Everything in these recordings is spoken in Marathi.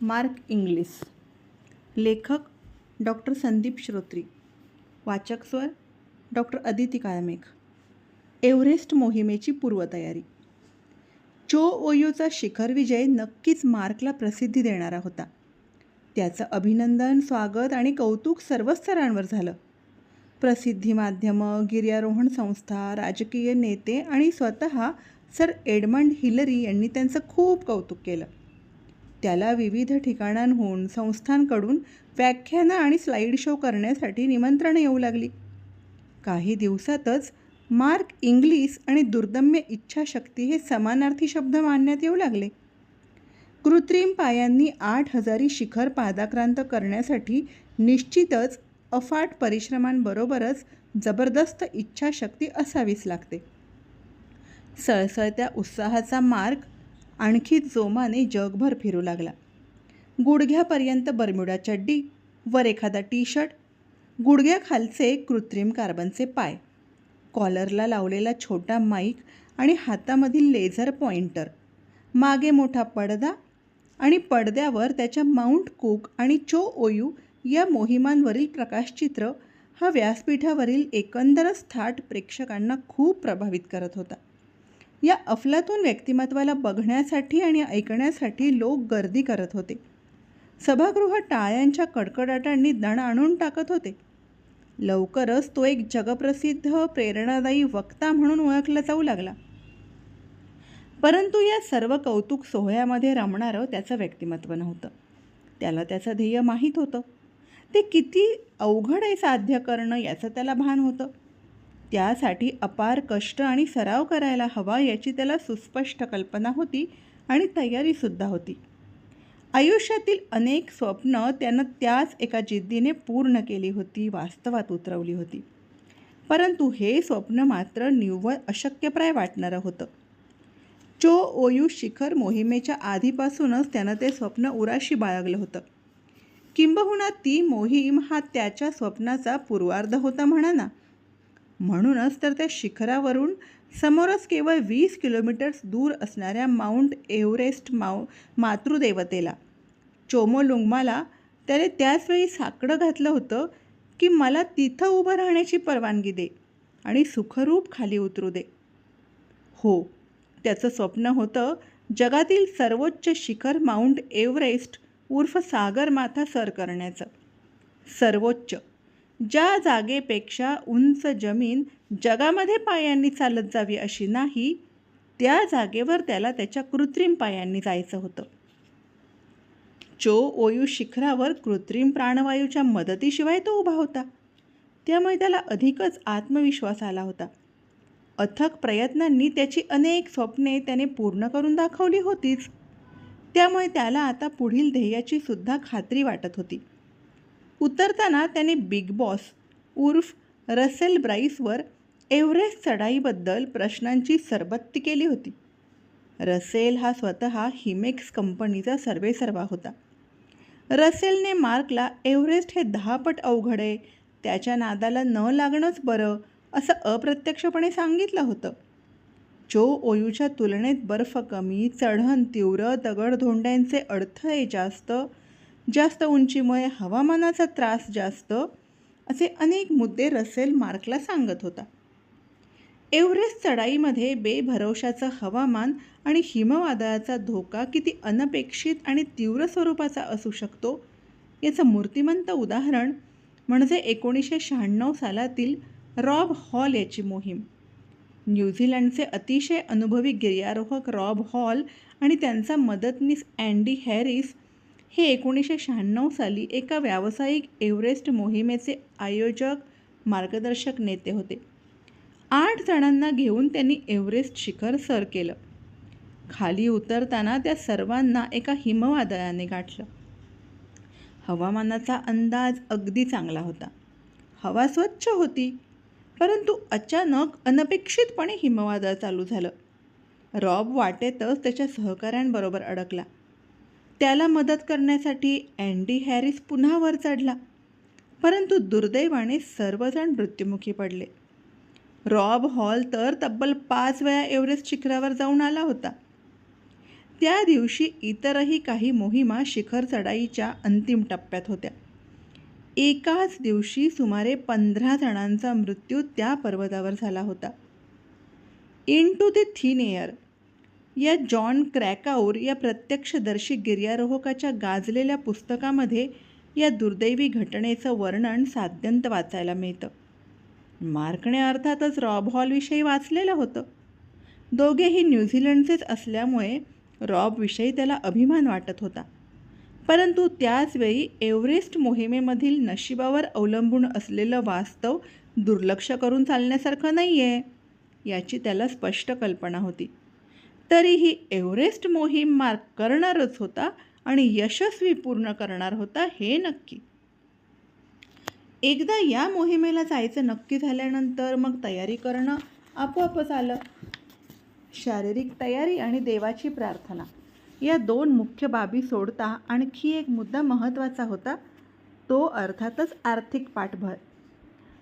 Mark English. लेखक डॉक्टर संदीप श्रोत्री. वाचक स्वर डॉक्टर अदिती काळमेघ. एव्हरेस्ट मोहिमेची पूर्वतयारी. चो ओयूचा शिखर विजय नक्कीच मार्कला प्रसिद्धी देणारा होता. त्याचं अभिनंदन, स्वागत आणि कौतुक सर्व स्तरांवर झालं. प्रसिद्धी माध्यमं, गिर्यारोहण संस्था, राजकीय नेते आणि स्वतः सर एडमंड हिलरी यांनी त्यांचं खूप कौतुक केलं. त्याला विविध ठिकाणांहून, संस्थांकडून व्याख्यानं आणि स्लाईड शो करण्यासाठी निमंत्रणं येऊ लागली. काही दिवसातच मार्क इंग्लिस आणि दुर्दम्य इच्छाशक्ती हे समानार्थी शब्द मानण्यात येऊ लागले. कृत्रिम पायांनी 8,000 शिखर पादाक्रांत करण्यासाठी निश्चितच अफाट परिश्रमांबरोबरच जबरदस्त इच्छाशक्ती असावीच लागते. सळसळत्या उत्साहाचा मार्क आणखी जोमाने जगभर फिरू लागला. गुडघ्यापर्यंत बर्म्युडा चड्डी, वर एखादा टी-शर्ट, गुडघ्याखालचे कृत्रिम कार्बनचे पाय, कॉलरला लावलेला छोटा माईक आणि हातामधील लेझर पॉइंटर, मागे मोठा पडदा आणि पडद्यावर त्याच्या माउंट कुक आणि चो ओयू या मोहिमांवरील प्रकाशचित्र हा व्यासपीठावरील एकंदरच थाट प्रेक्षकांना खूप प्रभावित करत होता. या अफलातून व्यक्तिमत्वाला बघण्यासाठी आणि ऐकण्यासाठी लोक गर्दी करत होते. सभागृह टाळ्यांच्या कडकडाटांनी दण आणून टाकत होते. लवकरच तो एक जगप्रसिद्ध प्रेरणादायी वक्ता म्हणून ओळखला जाऊ लागला. परंतु या सर्व कौतुक सोहळ्यामध्ये रमणारं त्याचं व्यक्तिमत्व नव्हतं. त्याला त्याचं ध्येय माहीत होतं. ते किती अवघड आहे साध्य करणं याचं त्याला भान होतं. त्यासाठी अपार कष्ट आणि सराव करायला हवा याची त्याला सुस्पष्ट कल्पना होती आणि तयारीसुद्धा होती. आयुष्यातील अनेक स्वप्न त्यानं त्याच एका जिद्दीने पूर्ण केली होती, वास्तवात उतरवली होती. परंतु हे स्वप्न मात्र निव्वळ अशक्यप्राय वाटणारं होतं. चो ओयू शिखर मोहिमेच्या आधीपासूनच त्यानं ते स्वप्न उराशी बाळगलं होतं. किंबहुना ती मोहीम हा त्याच्या स्वप्नाचा पूर्वार्ध होता म्हणा ना. म्हणूनच तर त्या शिखरावरून समोरच केवळ 20 किलोमीटर्स दूर असणाऱ्या माउंट एव्हरेस्ट मातृदेवतेला चोमोलुंगमाला त्याने त्याचवेळी साकडं घातलं होतं की मला तिथं उभं राहण्याची परवानगी दे आणि सुखरूप खाली उतरू दे. हो, त्याचं स्वप्न होतं जगातील सर्वोच्च शिखर माउंट एव्हरेस्ट उर्फ सागरमाथा सर करण्याचं. सर्वोच्च, ज्या जागेपेक्षा उंच जमीन जगामध्ये पायांनी चालत जावी अशी नाही, त्या जागेवर त्याला त्याच्या कृत्रिम पायांनी जायचं होतं. चो ओयू शिखरावर कृत्रिम प्राणवायूच्या मदतीशिवाय तो उभा होता. त्यामुळे त्याला अधिकच आत्मविश्वास आला होता. अथक प्रयत्नांनी त्याची अनेक स्वप्ने त्याने पूर्ण करून दाखवली होतीच. त्यामुळे त्याला आता पुढील ध्येयाची सुद्धा खात्री वाटत होती. उतरताना त्याने बिग बॉस उर्फ रसेल ब्राईसवर एव्हरेस्ट चढाईबद्दल प्रश्नांची सरबत्ती केली होती. रसेल हा स्वतः हिमेक्स कंपनीचा सर्वेसर्वा होता. रसेलने मार्कला एव्हरेस्ट हे 10 पट अवघड आहे, त्याच्या नादाला न लागणंच बरं असं अप्रत्यक्षपणे सांगितलं होतं. चो ओयूच्या तुलनेत बर्फ कमी, चढण तीव्र, दगडधोंड्यांचे अडथळे जास्त उंचीमुळे हवामानाचा त्रास जास्त, असे अनेक मुद्दे रसेल मार्कला सांगत होता. एव्हरेस्ट चढाईमध्ये बेभरवशाचं हवामान आणि हिमवादळाचा धोका किती अनपेक्षित आणि तीव्र स्वरूपाचा असू शकतो याचं मूर्तिमंत उदाहरण म्हणजे 1996 सालातील रॉब हॉल याची मोहीम. न्यूझीलंडचे अतिशय अनुभवी गिर्यारोहक रॉब हॉल आणि त्यांचा मदतनीस अँडी हॅरिस हे 1996 साली एका व्यावसायिक एव्हरेस्ट मोहिमेचे आयोजक, मार्गदर्शक नेते होते. 8 जणांना घेऊन त्यांनी एव्हरेस्ट शिखर सर केलं. खाली उतरताना त्या सर्वांना एका हिमवादळाने गाठलं. हवामानाचा अंदाज अगदी चांगला होता. हवा स्वच्छ होती. परंतु अचानक अनपेक्षितपणे हिमवादळ चालू झालं. रॉब वाटेतच त्याच्या सहकाऱ्यांबरोबर अडकला. त्याला मदत करण्यासाठी अँडी हॅरिस पुन्हा वर चढला. परंतु दुर्दैवाने सर्वजण मृत्युमुखी पडले. रॉब हॉल तर तब्बल 5 वेळा एव्हरेस्ट शिखरावर जाऊन आला होता. त्या दिवशी इतरही काही मोहिमा शिखर चढाईच्या अंतिम टप्प्यात होत्या. एकाच दिवशी सुमारे 15 जणांचा मृत्यू त्या पर्वतावर झाला होता. इनटू द थिन एअर या जॉन क्रॅकाऊर या प्रत्यक्षदर्शी गिर्यारोहकाच्या गाजलेल्या पुस्तकामध्ये या दुर्दैवी घटनेचं वर्णन साद्यंत वाचायला मिळतं. मार्कने अर्थातच रॉब हॉलविषयी वाचलेलं होतं. दोघेही न्यूझीलंडचेच असल्यामुळे रॉबविषयी त्याला अभिमान वाटत होता. परंतु त्याचवेळी एव्हरेस्ट मोहिमेमधील नशिबावर अवलंबून असलेलं वास्तव दुर्लक्ष करून चालण्यासारखं नाही आहे याची त्याला स्पष्ट कल्पना होती. तरीही एव्हरेस्ट मोहीम मार्क करणारच होता आणि यशस्वी पूर्ण करणार होता हे नक्की. एकदा या मोहिमेला जायचं नक्की झाल्यानंतर मग तयारी करणं आपोआपच आलं. शारीरिक तयारी आणि देवाची प्रार्थना या 2 मुख्य बाबी सोडता आणखी एक मुद्दा महत्त्वाचा होता, तो अर्थातच आर्थिक पाठबळ.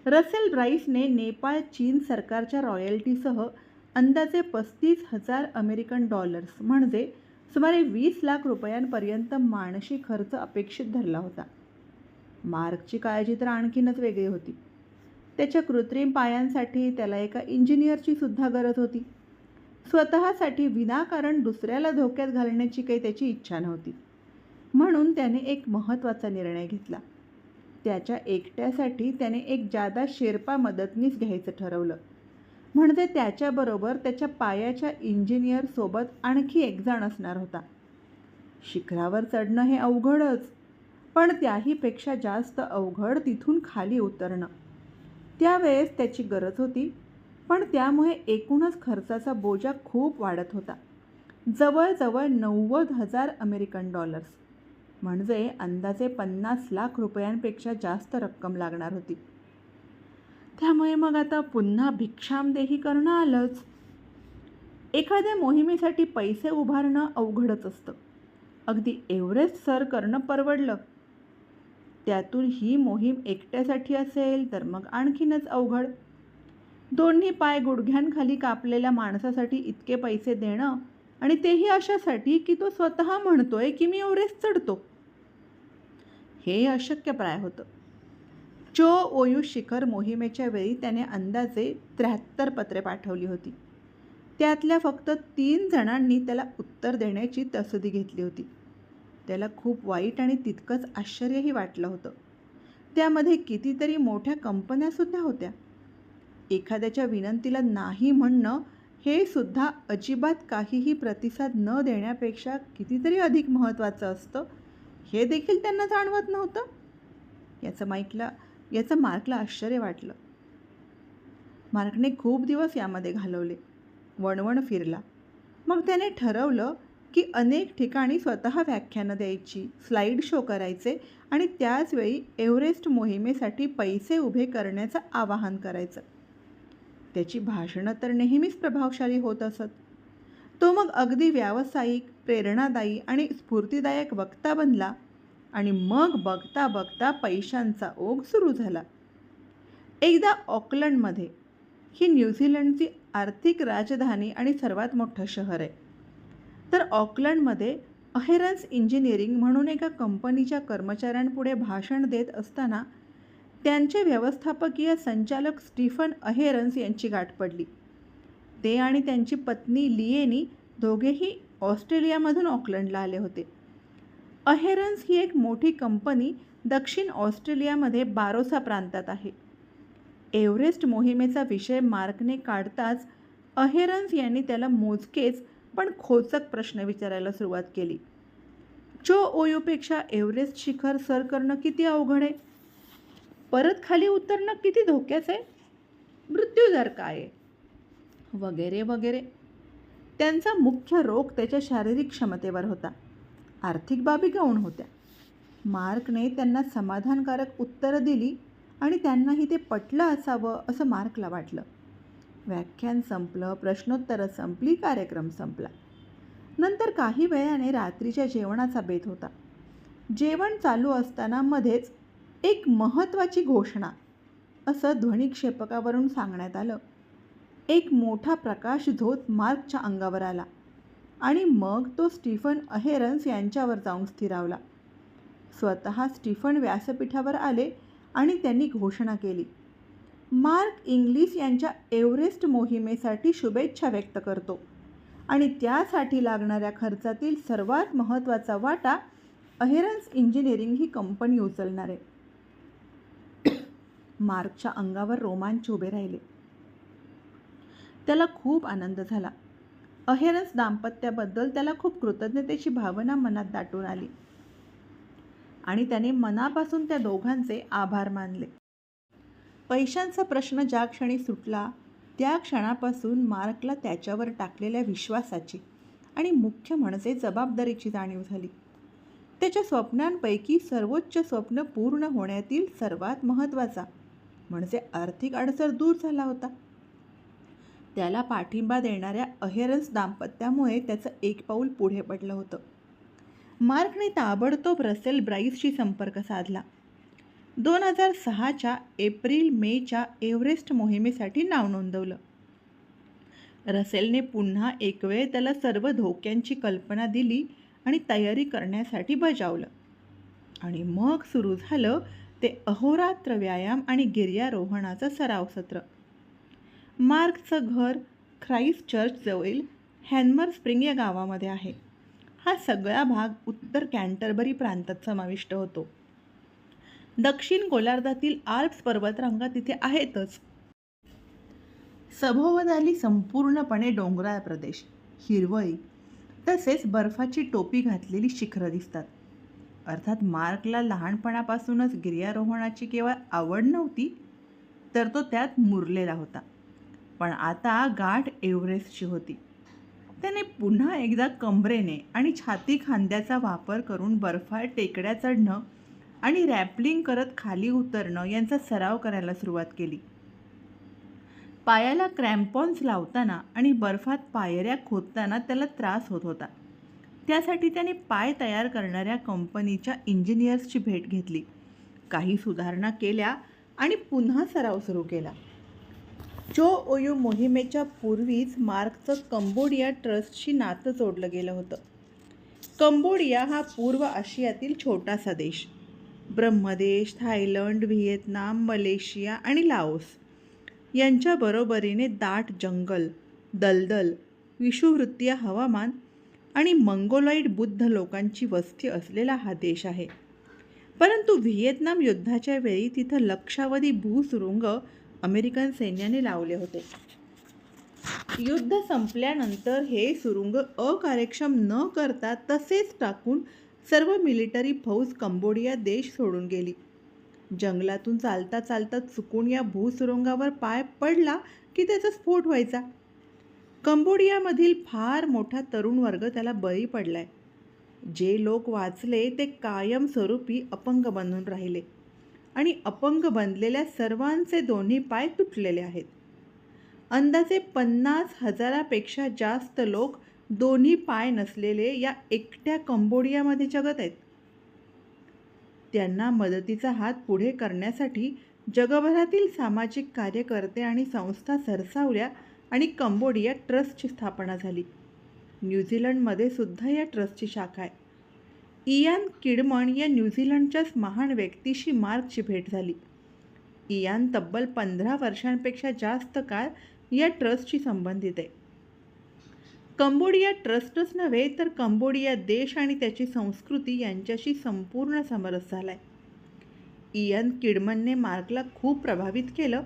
रसेल ब्राईसने नेपाळ चीन सरकारच्या रॉयल्टीसह अंदाजे 35,000 अमेरिकन डॉलर्स म्हणजे सुमारे 20 लाख रुपयांपर्यंत मानशी खर्च अपेक्षित धरला होता. मार्कची काळजी तर आणखीनच वेगळी होती. त्याच्या कृत्रिम पायांसाठी त्याला एका इंजिनियरची सुद्धा गरज होती. स्वतःसाठी विनाकारण दुसऱ्याला धोक्यात घालण्याची काही त्याची इच्छा नव्हती. म्हणून त्याने एक महत्त्वाचा निर्णय घेतला. त्याच्या एकट्यासाठी त्याने एक जादा शेर्पा मदतनीस घ्यायचं ठरवलं. म्हणजे त्याच्याबरोबर त्याच्या पायाच्या इंजिनियरसोबत आणखी एक जण असणार होता. शिखरावर चढणं हे अवघडच, पण त्याहीपेक्षा जास्त अवघड तिथून खाली उतरणं. त्यावेळेस त्याची गरज होती, पण त्यामुळे एकूणच खर्चाचा बोजा खूप वाढत होता. जवळजवळ 90,000 अमेरिकन डॉलर्स म्हणजे अंदाजे 50 लाख रुपयांपेक्षा जास्त रक्कम लागणार होती. त्यामुळे मग आता पुन्हा भिक्षामदेही करणं आलंच. एखाद्या मोहिमेसाठी पैसे उभारणं अवघडच असतं. अगदी एव्हरेस्ट सर करणं परवडलं. त्यातून ही मोहीम एकट्यासाठी असेल तर मग आणखीनच अवघड. दोन्ही पाय गुडघ्यांखाली कापलेल्या माणसासाठी इतके पैसे देणं आणि तेही अशासाठी की तो स्वतः म्हणतोय की मी एव्हरेस्ट चढतो, हे अशक्यप्राय होतं. चो ओयू शिखर मोहिमेच्या वेळी त्याने अंदाजे 73 पत्रे पाठवली होती. त्यातल्या फक्त 3 जणांनी त्याला उत्तर देण्याची तसदी घेतली होती. त्याला खूप वाईट आणि तितकंच आश्चर्यही वाटलं होतं. त्यामध्ये कितीतरी मोठ्या कंपन्यासुद्धा होत्या. एखाद्याच्या विनंतीला नाही म्हणणं हे सुद्धा अजिबात काहीही प्रतिसाद न देण्यापेक्षा कितीतरी अधिक महत्त्वाचं असतं हे देखील त्यांना जाणवत नव्हतं. याचं मार्कला आश्चर्य वाटलं. मार्कने खूप दिवस यामध्ये घालवले, वणवण फिरला. मग त्याने ठरवलं की अनेक ठिकाणी स्वतः व्याख्यानं द्यायची, स्लाईड शो करायचे आणि त्याचवेळी एव्हरेस्ट मोहिमेसाठी पैसे उभे करण्याचं आवाहन करायचं. त्याची भाषणं तर नेहमीच प्रभावशाली होत असत. तो मग अगदी व्यावसायिक, प्रेरणादायी आणि स्फूर्तिदायक वक्ता बनला आणि मग बघता बघता पैशांचा ओघ सुरू झाला. एकदा ऑकलंडमध्ये, ही न्यूझीलंडची आर्थिक राजधानी आणि सर्वात मोठं शहर आहे, तर ऑकलंडमध्ये अहेरन्स इंजिनिअरिंग म्हणून एका कंपनीच्या कर्मचाऱ्यांपुढे भाषण देत असताना त्यांचे व्यवस्थापकीय संचालक स्टीफन अहेरन्स यांची गाठ पडली. ते आणि त्यांची पत्नी लिएनी दोघेही ऑस्ट्रेलियामधून ऑकलंडला आले होते. अहेरन्स ही एक मोठी कंपनी दक्षिण ऑस्ट्रेलियामध्ये बारोसा प्रांतात आहे. एव्हरेस्ट मोहिमेचा विषय मार्कने काढताच अहेरन्स यांनी त्याला मोजकेच पण खोचक प्रश्न विचारायला सुरुवात केली. चो ओयूपेक्षा एव्हरेस्ट शिखर सर करणं किती अवघड आहे? परत खाली उतरणं किती धोक्याचं आहे? मृत्यूदर काय आहे? वगैरे वगैरे. त्यांचा मुख्य रोख त्याच्या शारीरिक क्षमतेवर होता. आर्थिक बाबी गौण होत्या. मार्कने त्यांना समाधानकारक उत्तरं दिली आणि त्यांनाही ते पटलं असावं असं मार्कला वाटलं. व्याख्यान संपलं, प्रश्नोत्तरं संपली, कार्यक्रम संपला. नंतर काही वेळाने रात्रीच्या जेवणाचा बेत होता. जेवण चालू असताना मध्येच एक महत्त्वाची घोषणा असं ध्वनिक्षेपकावरून सांगण्यात आलं. एक मोठा प्रकाशझोत मार्कच्या अंगावर आला आणि मग तो स्टीफन अहेरन्स यांच्यावर जाऊन स्थिरावला. स्वतः स्टीफन व्यासपीठावर आले आणि त्यांनी घोषणा केली, मार्क इंग्लिश यांच्या एव्हरेस्ट मोहिमेसाठी शुभेच्छा व्यक्त करतो आणि त्यासाठी लागणाऱ्या खर्चातील सर्वात महत्त्वाचा वाटा अहेरन्स इंजिनिअरिंग ही कंपनी उचलणार आहे. मार्कच्या अंगावर रोमांच उभे राहिले. त्याला खूप आनंद झाला. अहेरन्स दाम्पत्याबद्दल त्याला खूप कृतज्ञतेची भावना मनात दाटून आली आणि त्याने मनापासून त्या दोघांचे आभार मानले. पैशांचा प्रश्न ज्या क्षणी सुटला त्या क्षणापासून मार्कला त्याच्यावर टाकलेल्या विश्वासाची आणि मुख्य म्हणजे जबाबदारीची जाणीव झाली. त्याच्या स्वप्नांपैकी सर्वोच्च स्वप्न पूर्ण होण्यातील सर्वात महत्त्वाचा म्हणजे आर्थिक अडसर दूर झाला होता. त्याला पाठिंबा देणाऱ्या अहेरन्स दाम्पत्यामुळे त्याचं एक पाऊल पुढे पडलं होतं. मार्कने ताबडतोब रसेल ब्राईसशी संपर्क साधला. 2006च्या एप्रिल-मेच्या एव्हरेस्ट मोहिमेसाठी नाव नोंदवलं. रसेलने पुन्हा एक वेळ त्याला सर्व धोक्यांची कल्पना दिली आणि तयारी करण्यासाठी बजावलं. आणि मग सुरू झालं ते अहोरात्र व्यायाम आणि गिर्यारोहणाचं सराव सत्र. मार्कचं घर ख्राईस्टचर्चजवळील हॅमर स्प्रिंग या गावामध्ये आहे. हा सगळा भाग उत्तर कॅन्टरबरी प्रांतात समाविष्ट होतो. दक्षिण गोलार्धातील आल्प्स पर्वतरांगा तिथे आहेतच. सभोवताली संपूर्णपणे डोंगराळ प्रदेश, हिरवळी तसेच बर्फाची टोपी घातलेली शिखरं दिसतात. अर्थात मार्कला लहानपणापासूनच गिर्यारोहणाची केवळ आवड नव्हती, तर तो त्यात मुरलेला होता. पण आता गाठ एव्हरेस्टची होती. त्याने पुन्हा एकदा कंबरेने आणि छाती खांद्याचा वापर करून बर्फाळ टेकड्या चढणं आणि रॅपलिंग करत खाली उतरणं यांचा सराव करायला सुरुवात केली. पायाला क्रॅम्पॉन्स लावताना आणि बर्फात पायऱ्या खोदताना त्याला त्रास होत होता. त्यासाठी त्याने पाय तयार करणाऱ्या कंपनीच्या इंजिनियर्सची भेट घेतली, काही सुधारणा केल्या आणि पुन्हा सराव सुरू केला. चोओयू मोहिमेच्या पूर्वीच मार्कचं कंबोडिया ट्रस्टशी नातं जोडलं गेलं होतं. कंबोडिया हा पूर्व आशियातील छोटासा देश. ब्रह्मदेश, थायलंड, व्हिएतनाम, मलेशिया आणि लाओस यांच्या बरोबरीने दाट जंगल, दलदल, विषुववृत्तीय हवामान आणि मंगोलॉइड बुद्ध लोकांची वस्ती असलेला हा देश आहे. परंतु व्हिएतनाम युद्धाच्या वेळी तिथं लक्षावधी भूसुरुंग अमेरिकन सैन्याने लावले होते. युद्ध संपल्यानंतर हे सुरुंग अकार्यक्षम न करता तसेच टाकून सर्व मिलिटरी फौज कंबोडिया देश सोडून गेली. जंगलातून चालता चालता चुकून या भूसुरुंगावर पाय पडला की त्याचा स्फोट व्हायचा. कंबोडियामधील फार मोठा तरुण वर्ग त्याला बळी पडलाय. जे लोक वाचले ते कायमस्वरूपी अपंग बनून राहिले आणि अपंग बनलेल्या सर्वांचे दोन्ही पाय तुटलेले आहेत. अंदाजे 50,000पेक्षा जास्त लोक दोन्ही पाय नसलेले या एकट्या कंबोडियामध्ये जगत आहेत. त्यांना मदतीचा हात पुढे करण्यासाठी जगभरातील सामाजिक कार्यकर्ते आणि संस्था सरसावल्या आणि कंबोडिया ट्रस्टची स्थापना झाली. न्यूझीलंडमध्ये सुद्धा या ट्रस्टची शाखा आहे. इयान किडमन या न्यूझीलंडच्याच महान व्यक्तीशी मार्कची भेट झाली. इयान तब्बल 15 वर्षांपेक्षा जास्त काळ या ट्रस्टशी संबंधित आहे. कंबोडिया ट्रस्टच नव्हे तर कंबोडिया देश आणि त्याची संस्कृती यांच्याशी संपूर्ण समरस झाला आहे. इयान किडमनने मार्कला खूप प्रभावित केलं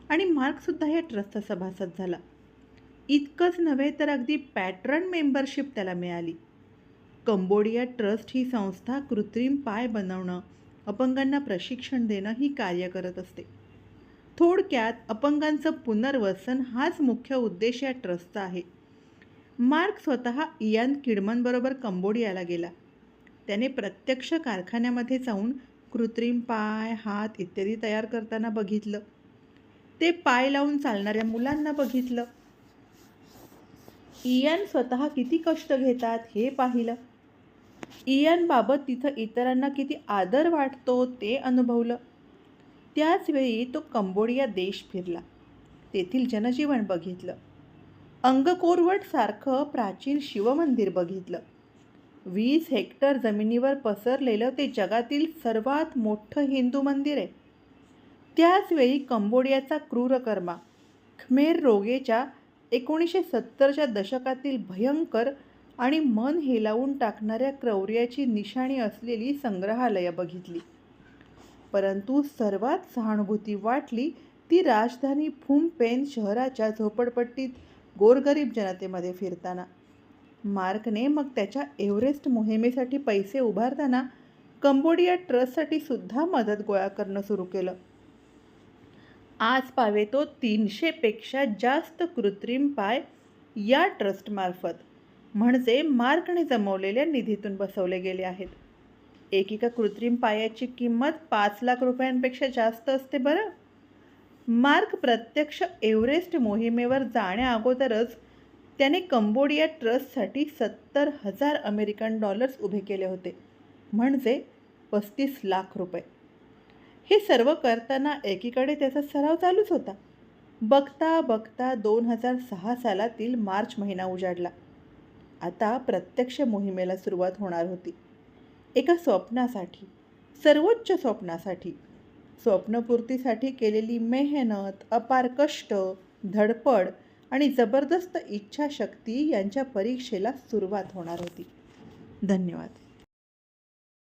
आणि मार्कसुद्धा या ट्रस्टचा सभासद झाला. इतकंच नव्हे तर अगदी पॅट्रन मेंबरशिप त्याला मिळाली. कंबोडिया ट्रस्ट ही संस्था कृत्रिम पाय बनवणं, अपंगांना प्रशिक्षण देणं ही कार्य करत असते. थोडक्यात अपंगांचं पुनर्वसन हाच मुख्य उद्देश या ट्रस्टचा आहे. मार्क स्वतः इयान किडमनबरोबर कंबोडियाला गेला. त्याने प्रत्यक्ष कारखान्यामध्ये जाऊन कृत्रिम पाय, हात इत्यादी तयार करताना बघितलं. ते पाय लावून चालणाऱ्या मुलांना बघितलं. इयान स्वतः किती कष्ट घेतात हे पाहिलं. इयानबाबत तिथं इतरांना किती आदर वाटतो ते अनुभवलं. त्याच वेळी तो कंबोडिया देश फिरला. तेथील जनजीवन बघितलं. अंगकोरवट सारखं प्राचीन शिवमंदिर बघितलं. 20 हेक्टर जमिनीवर पसरलेलं ते जगातील सर्वात मोठं हिंदू मंदिर आहे. त्याचवेळी कंबोडियाचा क्रूरकर्मा ख्मेर रोगेच्या 1970च्या दशकातील भयंकर आणि मन हेलावून टाकणाऱ्या क्रौर्याची निशाणी असलेली संग्रहालयं बघितली. परंतु सर्वात सहानुभूती वाटली ती राजधानी फुमपेन शहराच्या झोपडपट्टीत गोरगरीब जनतेमध्ये फिरताना. मार्कने मग त्याच्या एव्हरेस्ट मोहिमेसाठी पैसे उभारताना कंबोडिया ट्रस्टसाठी सुद्धा मदत गोळा करणं सुरू केलं. आज पावे तो 300पेक्षा जास्त कृत्रिम पाय या ट्रस्टमार्फत म्हणजे मार्कने जमवलेल्या निधीतून बसवले गेले आहेत. एकेका कृत्रिम पायाची किंमत 5 लाख रुपयांपेक्षा जास्त असते बरं. मार्क प्रत्यक्ष एव्हरेस्ट मोहिमेवर जाण्याअगोदरच त्याने कंबोडिया ट्रस्टसाठी $70,000 अमेरिकन उभे केले होते, म्हणजे 35 लाख रुपये. हे सर्व करताना एकीकडे त्याचा सराव चालूच होता. बघता बघता 2006 सालातील मार्च महिना उजाडला. आता प्रत्यक्ष मोहिमेला सुरुवात होणार होती. एका स्वप्नासाठी, सर्वोच्च स्वप्नासाठी, स्वप्नपूर्तीसाठी केलेली मेहनत, अपार कष्ट, धडपड आणि जबरदस्त इच्छाशक्ती यांच्या परीक्षेला सुरुवात होणार होती. धन्यवाद.